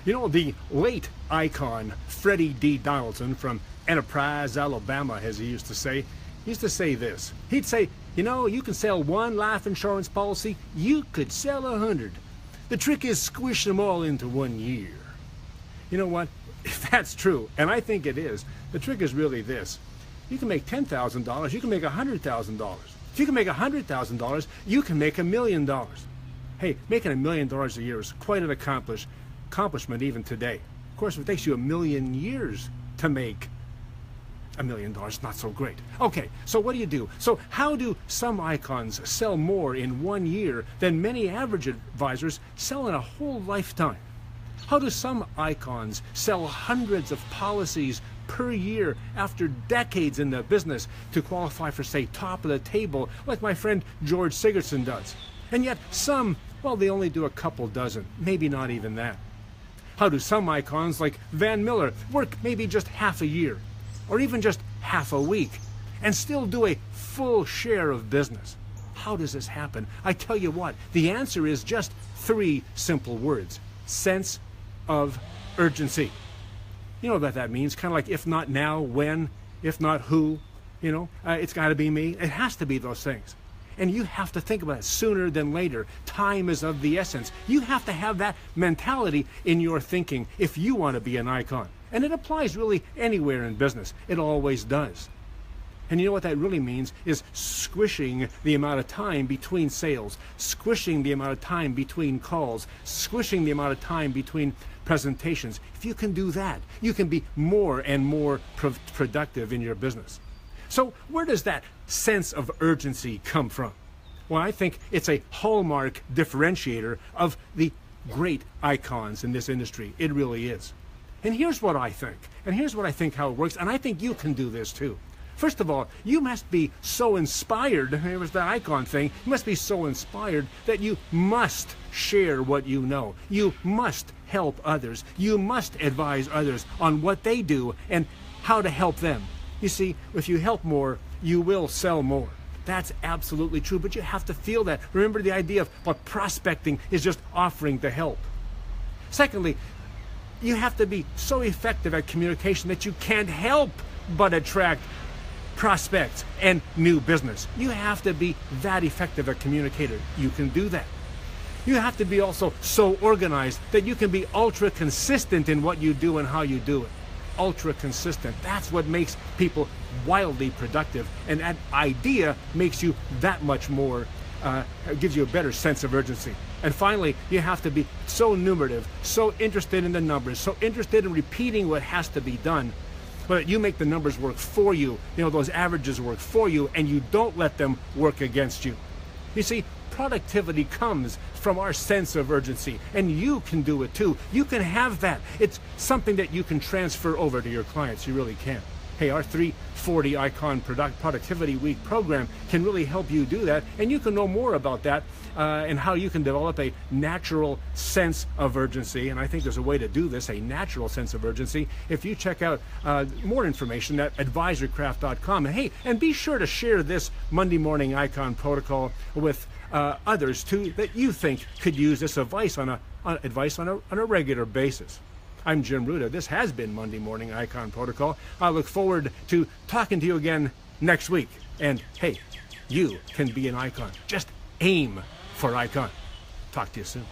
You know, the late icon Freddie D. Donaldson from Enterprise, Alabama, as he used to say this. He'd say, you know, you can sell one life insurance policy, you could sell 100. The trick is squish them all into 1 year. You know what? If that's true, and I think it is, the trick is really this. You can make $10,000, you can make $100,000. If you can make $100,000, you can make $1 million. Hey, making $1 million a year is quite an accomplishment even today. Of course, if it takes you 1 million years to make $1 million, not so great. Okay, so what do? So how do some icons sell more in 1 year than many average advisors sell in a whole lifetime? How do some icons sell hundreds of policies per year after decades in the business to qualify for, say, top of the table, like my friend George Sigurdson does? And yet some, well, they only do a couple dozen, maybe not even that. How do some icons like Van Miller work maybe just half a year, or even just half a week, and still do a full share of business? How does this happen? I tell you what, the answer is just 3 simple words: sense of urgency. You know what that means? Kind of like, if not now, when? If not who? You know, it's got to be me. It has to be those things. And you have to think about it sooner than later. Time is of the essence. You have to have that mentality in your thinking if you want to be an icon. And it applies really anywhere in business. It always does. And you know what that really means is squishing the amount of time between sales, squishing the amount of time between calls, squishing the amount of time between presentations. If you can do that, you can be more and more productive in your business. So where does that sense of urgency come from? Well, I think it's a hallmark differentiator of the great icons in this industry. It really is. And here's what I think. And here's what I think how it works. And I think you can do this too. First of all, you must be so inspired, it was the icon thing, you must be so inspired that you must share what you know. You must help others. You must advise others on what they do and how to help them. You see, if you help more, you will sell more. That's absolutely true, but you have to feel that. Remember the idea of what prospecting is, just offering to help. Secondly, you have to be so effective at communication that you can't help but attract prospects and new business. You have to be that effective a communicator. You can do that. You have to be also so organized that you can be ultra consistent in what you do and how you do it. Ultra consistent. That's what makes people wildly productive, and that idea makes you that much more, gives you a better sense of urgency. And finally, you have to be so numerative, so interested in the numbers, so interested in repeating what has to be done, but you make the numbers work for you. You know, those averages work for you, and you don't let them work against you. You see, productivity comes from our sense of urgency, and you can do it too. You can have that. It's something that you can transfer over to your clients. You really can. Hey, our 340 Icon Productivity Week program can really help you do that, and you can know more about that and how you can develop a natural sense of urgency. And I think there's a way to do this, a natural sense of urgency, if you check out more information at advisorcraft.com. And hey, and be sure to share this Monday Morning Icon Protocol with others too that you think could use this advice on a regular basis. I'm Jim Ruta. This has been Monday Morning Icon Protocol. I look forward to talking to you again next week. And hey, you can be an icon. Just aim for icon. Talk to you soon.